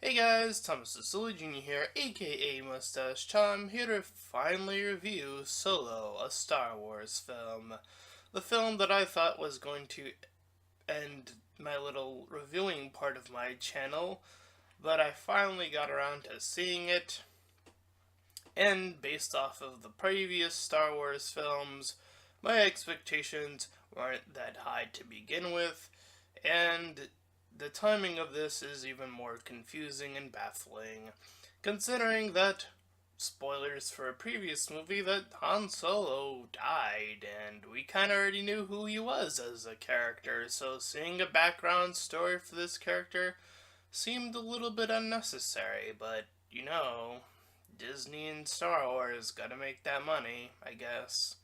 Hey guys, Thomas the Silly Jr. here, aka Mustached. I'm here to finally review Solo, a Star Wars film. The film that I thought was going to end my little reviewing part of my channel, but I finally got around to seeing it. And based off of the previous Star Wars films, my expectations weren't that high to begin with, and the timing of this is even more confusing and baffling, considering that, spoilers for a previous movie, that Han Solo died, and we kinda already knew who he was as a character, so seeing a background story for this character seemed a little bit unnecessary, but, Disney and Star Wars gotta make that money, I guess.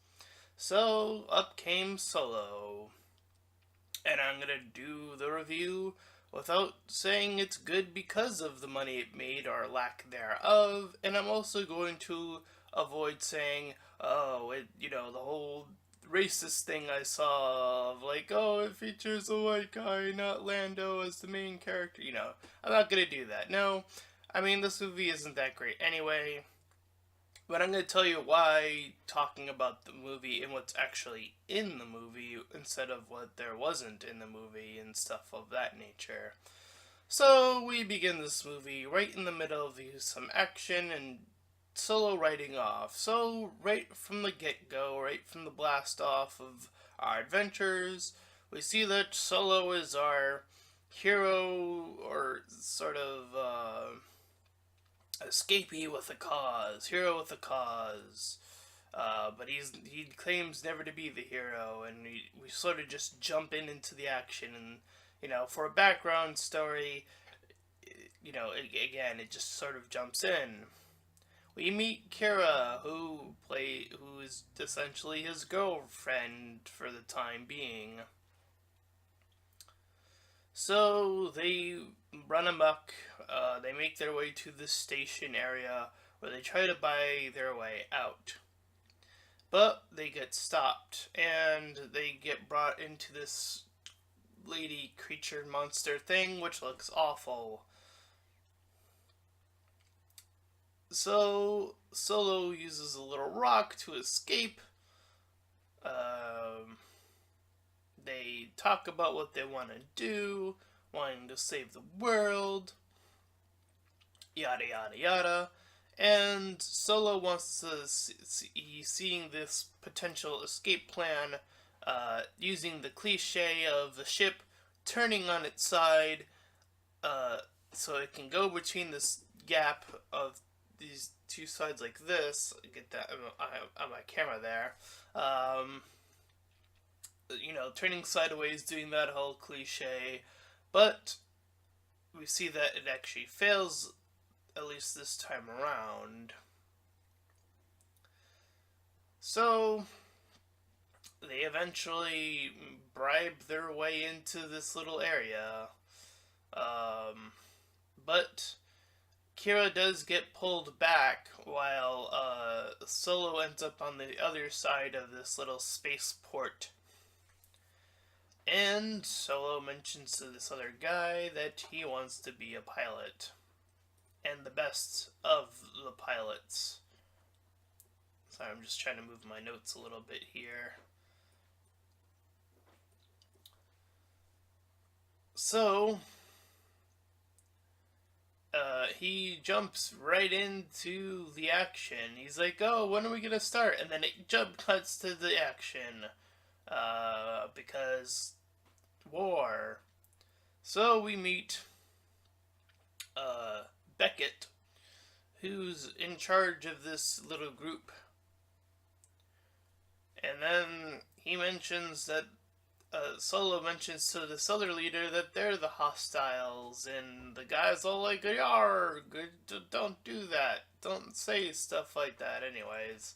So, up came Solo, and I'm gonna do the review without saying it's good because of the money it made or lack thereof, and I'm also going to avoid saying, oh, the whole racist thing I saw of like, oh, it features a white guy, not Lando as the main character. I'm not gonna do that. No, I mean, this movie isn't that great anyway. But I'm going to tell you why talking about the movie and what's actually in the movie instead of what there wasn't in the movie and stuff of that nature. So we begin this movie right in the middle of some action and Solo riding off. So right from the get-go, right from the blast off of our adventures, we see that Solo is our hero or sort of escapee with a cause, hero with a cause. But he claims never to be the hero, and we sort of just jump into the action. And for a background story, again, it just sort of jumps in. We meet Kira, who is essentially his girlfriend for the time being. So they run amok. They make their way to the station area where they try to buy their way out. But they get stopped and they get brought into this lady creature monster thing, which looks awful. So Solo uses a little rock to escape. They talk about what they want to do, wanting to save the world, yada yada yada. And Solo wants to seeing this potential escape plan, using the cliche of the ship turning on its side, so it can go between this gap of these two sides like this. Get that on my camera there. Turning sideways, doing that whole cliche, but we see that it actually fails, at least this time around. So they eventually bribe their way into this little area. But Kira does get pulled back while Solo ends up on the other side of this little spaceport. And Solo mentions to this other guy that he wants to be a pilot. And the best of the pilots. Sorry, I'm just trying to move my notes a little bit here. So, he jumps right into the action. He's like, oh, when are we gonna start? And then it jump cuts to the action. Because war. So we meet Beckett, who's in charge of this little group. And then he mentions that Solo mentions to this other leader that they're the hostiles, and the guy's all like, "Yar, don't do that. Don't say stuff like that." Anyways,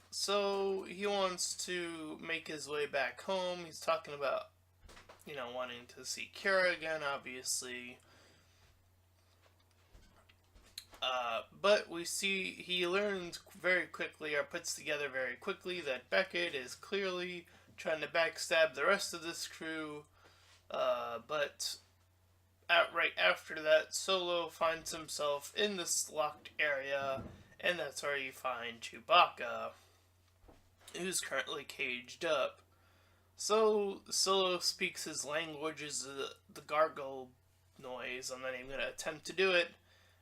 so he wants to make his way back home. He's talking about, wanting to see Kira again, obviously. But we see he learns very quickly, or puts together very quickly, that Beckett is clearly trying to backstab the rest of this crew. But right after that, Solo finds himself in this locked area, and that's where you find Chewbacca, who's currently caged up. So Solo speaks his language as the gargle noise. I'm not even going to attempt to do it.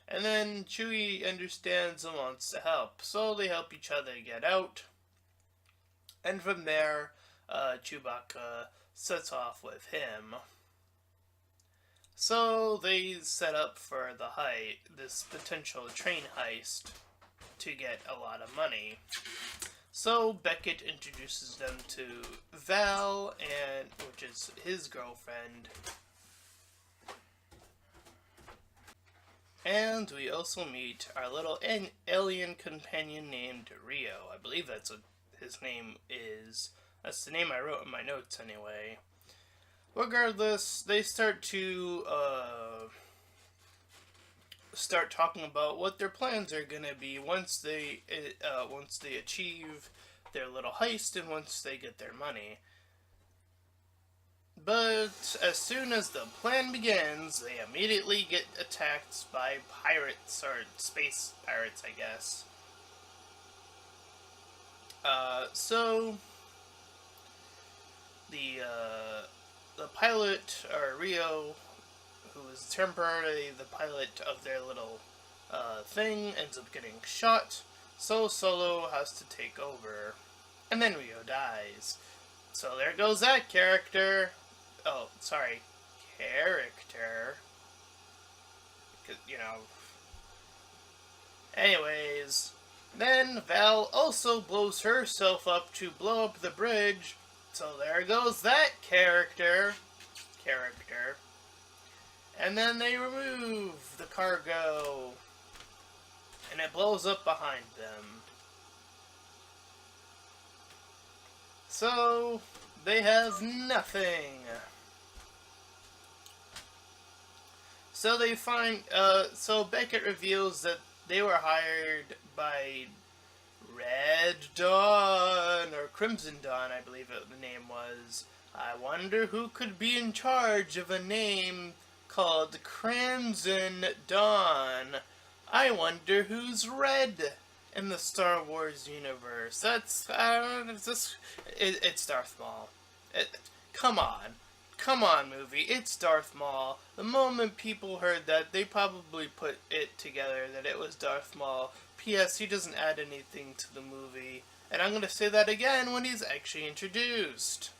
And then Chewie understands and wants to help. So they help each other get out. And from there, Chewbacca sets off with him. So they set up for this potential train heist to get a lot of money. So Beckett introduces them to Val, which is his girlfriend. And we also meet our little alien companion named Rio. I believe that's what his name is. That's the name I wrote in my notes anyway. Regardless, they start talking about what their plans are gonna be once they achieve their little heist and once they get their money. But as soon as the plan begins, they immediately get attacked by pirates, or space pirates, I guess. So the pilot, or Rio, who is temporarily the pilot of their little thing, ends up getting shot. So Solo has to take over, and then Rio dies. So there goes that character. Oh, sorry, character. Anyways, then Val also blows herself up to blow up the bridge. So there goes that character. And then they remove the cargo, and it blows up behind them. So they have nothing. So they find, so Beckett reveals that they were hired by Red Dawn, or Crimson Dawn, I believe the name was. I wonder who could be in charge of a name called Crimson Dawn. I wonder who's red in the Star Wars universe. It's Darth Maul. Come on, movie. It's Darth Maul. The moment people heard that, they probably put it together that it was Darth Maul. P.S. He doesn't add anything to the movie. And I'm going to say that again when he's actually introduced.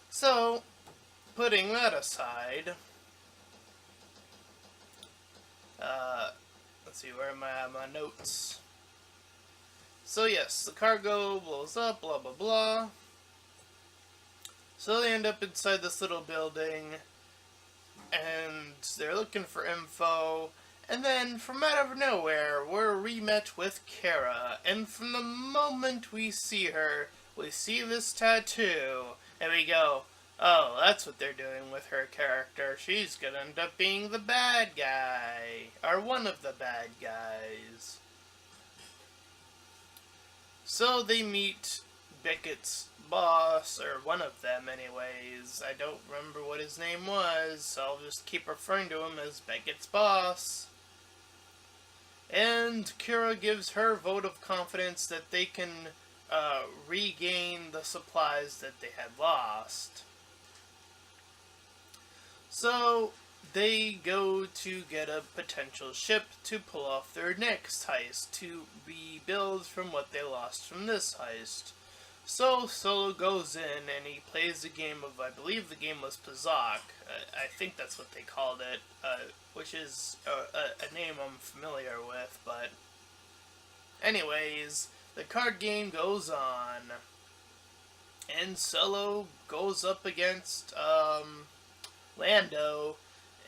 So, putting that aside, let's see, where am I at my notes? So yes, the cargo blows up, blah blah blah. So they end up inside this little building, and they're looking for info, and then from out of nowhere, we're remet with Kara, and from the moment we see her, we see this tattoo, and we go, oh, that's what they're doing with her character. She's gonna end up being the bad guy, or one of the bad guys. So they meet Beckett's boss, or one of them anyways. I don't remember what his name was, so I'll just keep referring to him as Beckett's boss. And Kira gives her vote of confidence that they can regain the supplies that they had lost. So they go to get a potential ship to pull off their next heist, to rebuild from what they lost from this heist. So Solo goes in and he plays the game of, I believe the game was Pazak. I think that's what they called it, which is a name I'm familiar with, but anyways, the card game goes on, and Solo goes up against Lando,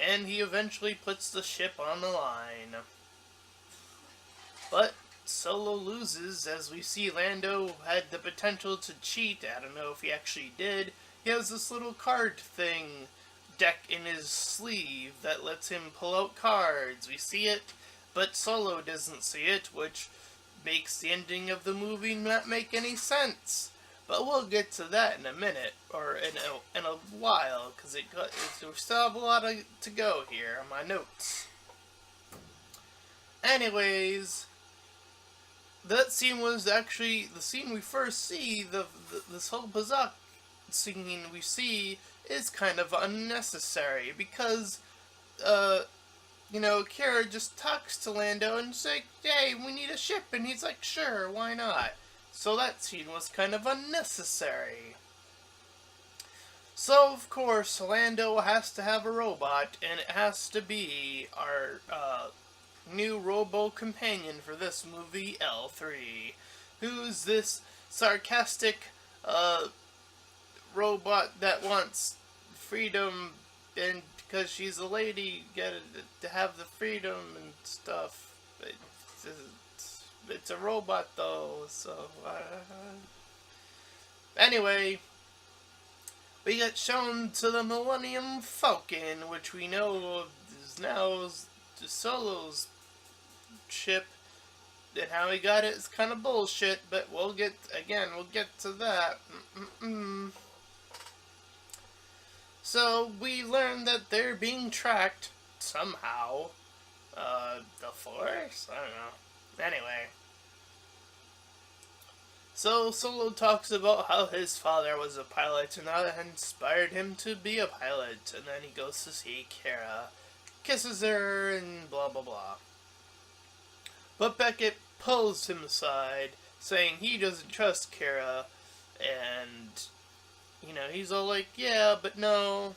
and he eventually puts the ship on the line. But Solo loses, as we see Lando had the potential to cheat. I don't know if he actually did. He has this little card thing deck in his sleeve that lets him pull out cards. We see it, but Solo doesn't see it, which makes the ending of the movie not make any sense. But we'll get to that in a minute, or in a while, because we still have a lot to go here on my notes. Anyways, that scene was actually the scene we first see. This whole Bazak scene we see is kind of unnecessary because, Kira just talks to Lando and says, like, "Hey, we need a ship," and he's like, "Sure, why not?" So that scene was kind of unnecessary. So, of course, Lando has to have a robot, and it has to be our new robo-companion for this movie, L3. Who's this sarcastic robot that wants freedom, and because she's a lady, get to have the freedom and stuff. It's a robot, though, so... Anyway... We get shown to the Millennium Falcon, which we know is now Solo's ship, and how he got it is kind of bullshit, but we'll get to that. So, we learn that they're being tracked, somehow. The Force? I don't know. Anyway. So, Solo talks about how his father was a pilot and how that inspired him to be a pilot. And then he goes to see Kara, kisses her, and blah blah blah. But Beckett pulls him aside, saying he doesn't trust Kara, and, he's all like, yeah, but no,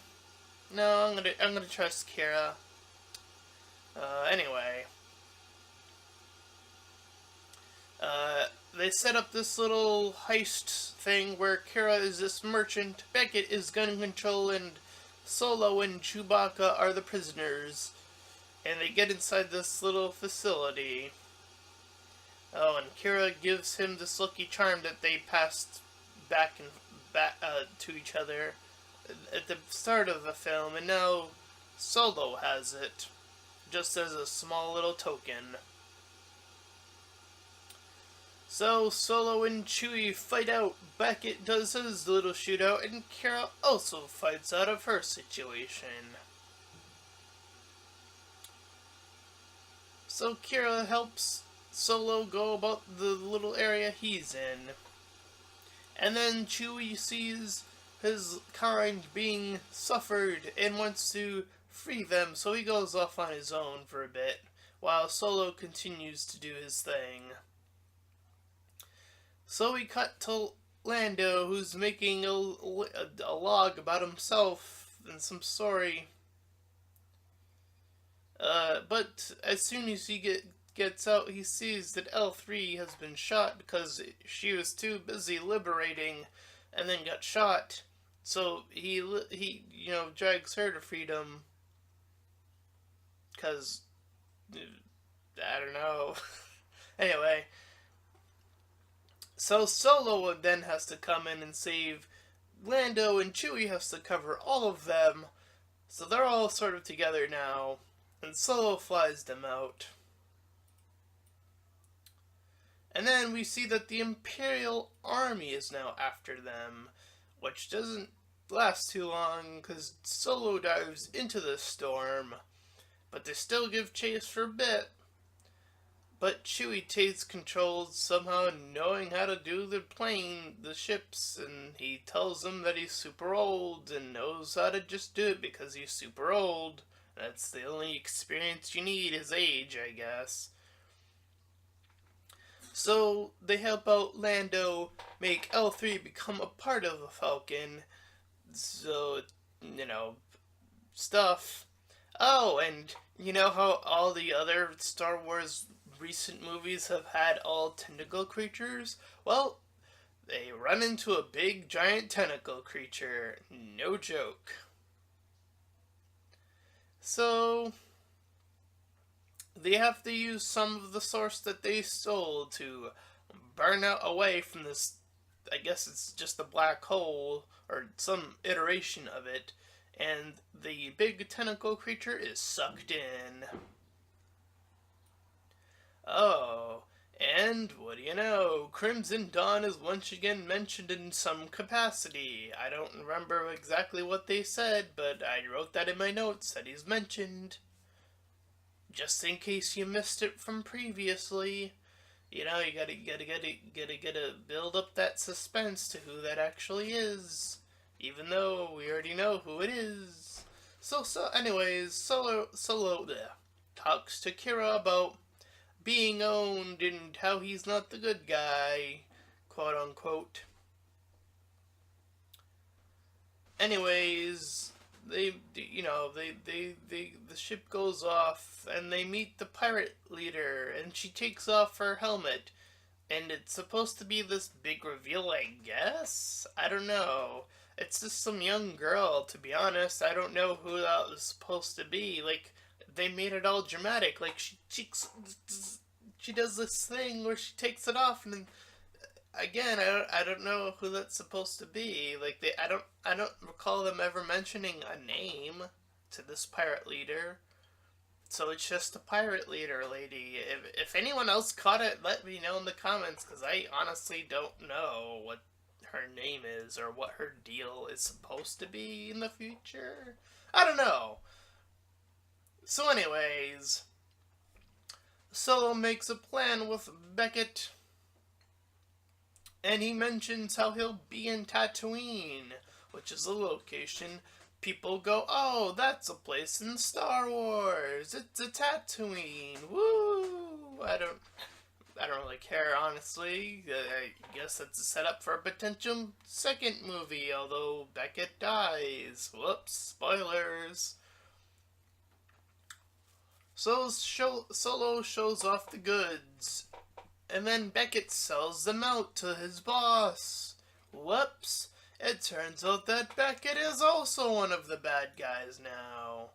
I'm gonna trust Kara. Anyway. They set up this little heist thing where Kira is this merchant, Beckett is gun control, and Solo and Chewbacca are the prisoners. And they get inside this little facility. Oh, and Kira gives him this lucky charm that they passed back to each other at the start of the film, and now Solo has it, just as a small little token. So, Solo and Chewie fight out, Beckett does his little shootout, and Kira also fights out of her situation. So Kira helps Solo go about the little area he's in. And then Chewie sees his kind being suffered and wants to free them, so he goes off on his own for a bit, while Solo continues to do his thing. So we cut to Lando, who's making a log about himself and some story. But as soon as he gets out, he sees that L3 has been shot because she was too busy liberating and then got shot. So he drags her to freedom. Because, I don't know. Anyway. So Solo then has to come in and save Lando, and Chewie has to cover all of them. So they're all sort of together now, and Solo flies them out. And then we see that the Imperial Army is now after them, which doesn't last too long because Solo dives into the storm, but they still give chase for a bit. But Chewie takes control, somehow knowing how to do the ships, and he tells them that he's super old and knows how to just do it because he's super old. That's the only experience you need is age, I guess. So they help out Lando make L3 become a part of the Falcon. So, stuff. Oh, and you know how all the other Star Wars recent movies have had all tentacle creatures? Well, they run into a big giant tentacle creature. No joke. So they have to use some of the source that they stole to burn out away from this, I guess it's just a black hole, or some iteration of it, and the big tentacle creature is sucked in. Oh, And what do you know? Crimson Dawn is once again mentioned in some capacity. I don't remember exactly what they said, but I wrote that in my notes that he's mentioned. Just in case you missed it from previously. You know, you gotta build up that suspense to who that actually is. Even though we already know who it is. Anyways, Solo talks to Kira about being owned and how he's not the good guy, quote unquote. Anyways, the ship goes off and they meet the pirate leader and she takes off her helmet. And it's supposed to be this big reveal, I guess? I don't know. It's just some young girl, to be honest. I don't know who that was supposed to be. Like, they made it all dramatic. Like, she does this thing where she takes it off, and then, again, I don't know who that's supposed to be. Like, I don't recall them ever mentioning a name to this pirate leader. So it's just a pirate leader lady. If anyone else caught it, let me know in the comments, because I honestly don't know what her name is or what her deal is supposed to be in the future. I don't know. So anyways, Solo makes a plan with Beckett, and he mentions how he'll be in Tatooine, which is a location people go, oh, that's a place in Star Wars. It's a Tatooine. Woo! I don't really care, honestly. I guess that's a setup for a potential second movie, although Beckett dies. Whoops, spoilers. So Solo shows off the goods, and then Beckett sells them out to his boss. Whoops. It turns out that Beckett is also one of the bad guys now.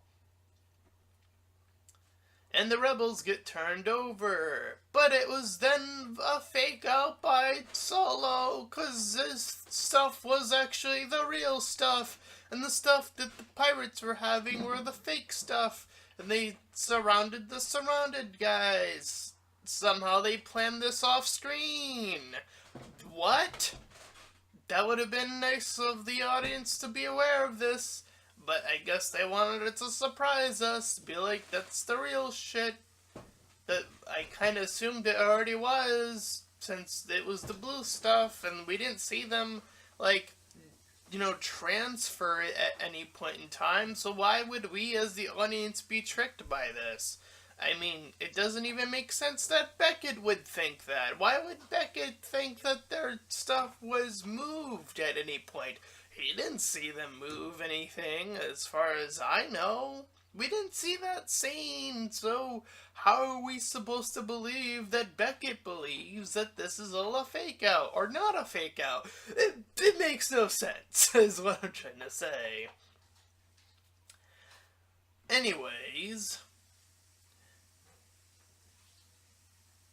And the rebels get turned over. But it was then a fake out by Solo, cause this stuff was actually the real stuff, and the stuff that the pirates were having were the fake stuff, and they surrounded the surrounded guys. Somehow they planned this off screen. What? That would have been nice of the audience to be aware of this, but I guess they wanted it to surprise us, be like, that's the real shit. That I kind of assumed it already was, since it was the blue stuff, and we didn't see them, like, transfer it at any point in time, so why would we as the audience be tricked by this? I mean, it doesn't even make sense that Beckett would think that. Why would Beckett think that their stuff was moved at any point? He didn't see them move anything, as far as I know. We didn't see that scene, so how are we supposed to believe that Beckett believes that this is all a fake out, or not a fake out? It makes no sense, is what I'm trying to say. Anyways,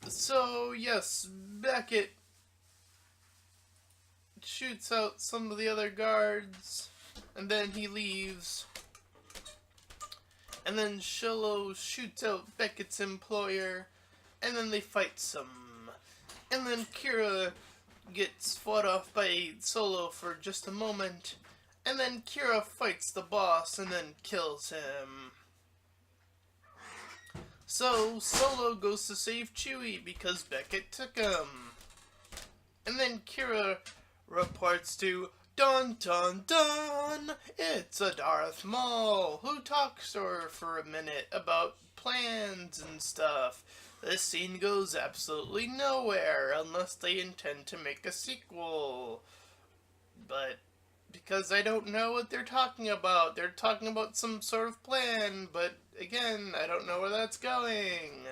so yes, Beckett shoots out some of the other guards, and then he leaves. And then Solo shoots out Beckett's employer, and then they fight some. And then Kira gets fought off by Solo for just a moment, and then Kira fights the boss and then kills him. So Solo goes to save Chewie because Beckett took him. And then Kira reports to dun dun dun, it's a Darth Maul who talks to her for a minute about plans and stuff. This scene goes absolutely nowhere unless they intend to make a sequel. But because I don't know what they're talking about. They're talking about some sort of plan, but again, I don't know where that's going.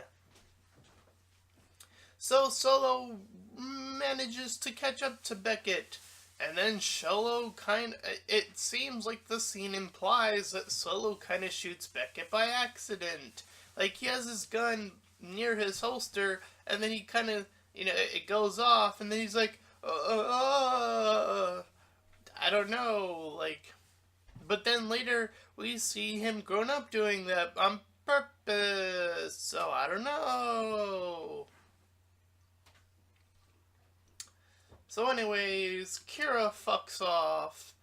So Solo manages to catch up to Beckett, and then it seems like the scene implies that Solo kind of shoots Beckett by accident. Like, he has his gun near his holster, and then he kind of, it goes off, and then he's like, I don't know, like, but then later we see him grown up doing that on purpose, so I don't know. So anyways, Kira fucks off,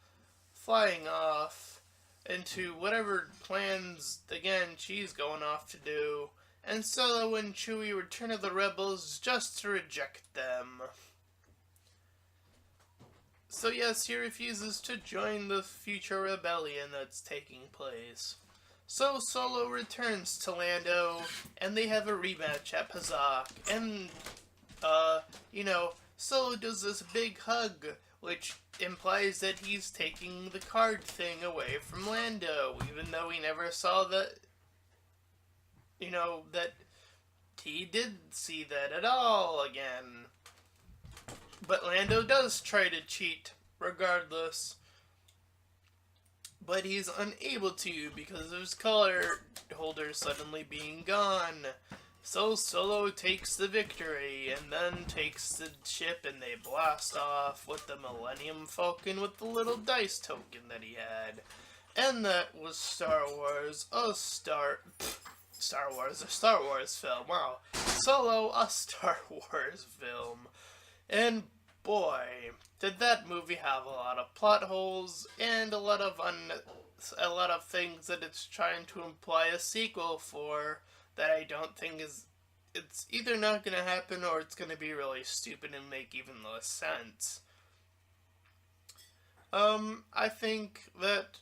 flying off into whatever plans, again, she's going off to do. And Solo and Chewie return to the rebels just to reject them. So yes, he refuses to join the future rebellion that's taking place. So Solo returns to Lando, and they have a rematch at Pazak, and, Solo does this big hug, which implies that he's taking the card thing away from Lando, even though we never saw that, that he did see that at all again. But Lando does try to cheat, regardless. But he's unable to because of his color holder suddenly being gone. So Solo takes the victory and then takes the ship and they blast off with the Millennium Falcon with the little dice token that he had. And that was Star Wars, a Star Wars film. Wow. Solo, a Star Wars film. And boy, did that movie have a lot of plot holes and a lot of things that it's trying to imply a sequel for that I don't think it's either not going to happen or it's going to be really stupid and make even less sense. I think that,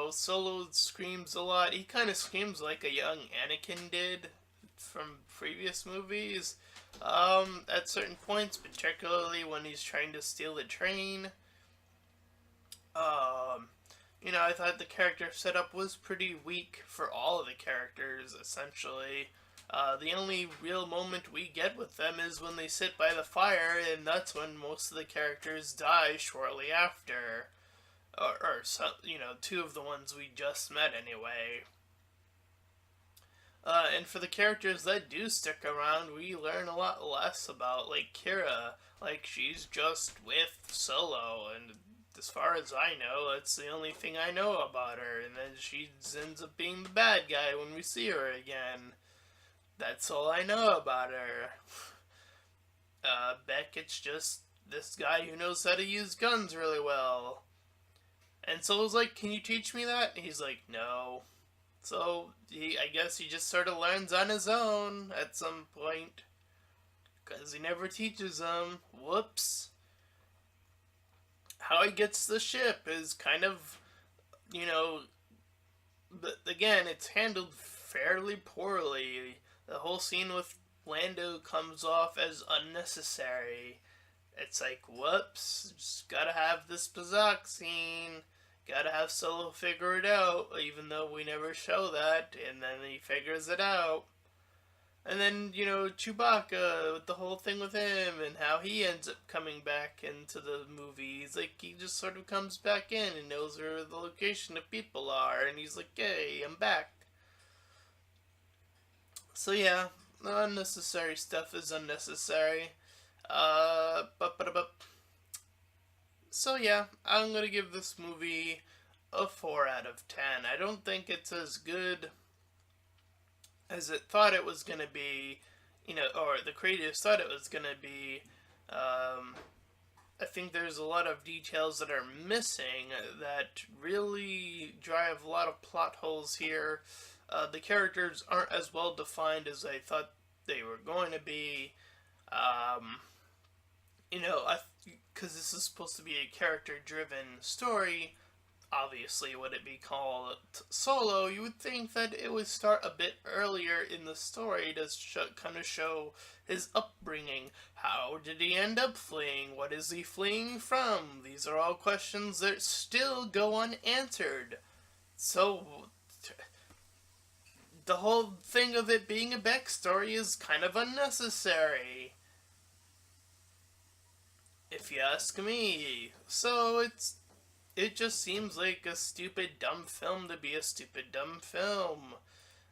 Solo screams a lot. He kind of screams like a young Anakin did from previous movies. At certain points, particularly when he's trying to steal the train. I thought the character setup was pretty weak for all of the characters, essentially. The only real moment we get with them is when they sit by the fire, and that's when most of the characters die shortly after. Two of the ones we just met anyway. And for the characters that do stick around, we learn a lot less about, like, Kira. Like, she's just with Solo, and as far as I know, that's the only thing I know about her. And then she ends up being the bad guy when we see her again. That's all I know about her. Beckett's just this guy who knows how to use guns really well. And Solo's like, can you teach me that? And he's like, no. So, I guess he just sort of learns on his own at some point. Because he never teaches them. Whoops. How he gets the ship is kind of, but again, it's handled fairly poorly. The whole scene with Lando comes off as unnecessary. It's like, whoops, just gotta have this Pazak scene. Gotta have Solo figure it out, even though we never show that, and then he figures it out. And then, Chewbacca, with the whole thing with him, and how he ends up coming back into the movies. Like, he just sort of comes back in and knows where the location of people are, and he's like, hey, I'm back. So yeah, the unnecessary stuff is unnecessary. So yeah, I'm gonna give this movie a 4 out of 10. I don't think it's as good as it thought it was gonna be, or the creators thought it was gonna be. I think there's a lot of details that are missing that really drive a lot of plot holes here. The characters aren't as well defined as I thought they were going to be. Because this is supposed to be a character-driven story, obviously would it be called Solo, you would think that it would start a bit earlier in the story to kind of show his upbringing. How did he end up fleeing? What is he fleeing from? These are all questions that still go unanswered. So, the whole thing of it being a backstory is kind of unnecessary, if you ask me. So it just seems like a stupid, dumb film to be a stupid, dumb film.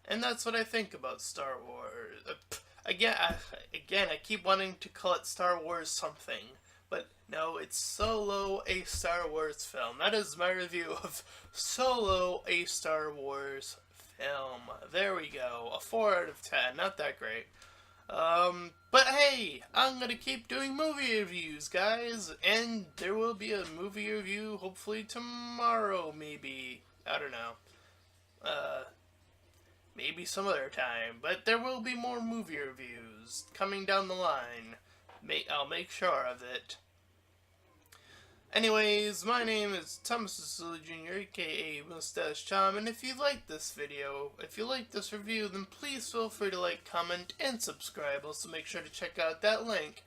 And that's what I think about Star Wars. Again, I keep wanting to call it Star Wars something. But no, it's Solo, a Star Wars film. That is my review of Solo, a Star Wars film. There we go. A 4 out of 10. Not that great. But hey, I'm gonna keep doing movie reviews, guys, and there will be a movie review hopefully tomorrow, maybe. I don't know. Uh, Maybe some other time, but there will be more movie reviews coming down the line. I'll make sure of it. Anyways, my name is Thomas Cecily Jr., aka Mustached Tom, and if you like this video, if you like this review, then please feel free to like, comment, and subscribe. Also make sure to check out that link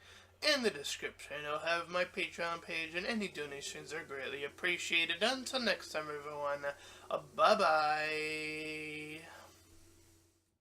in the description. I'll have my Patreon page, and any donations are greatly appreciated. Until next time, everyone, bye-bye.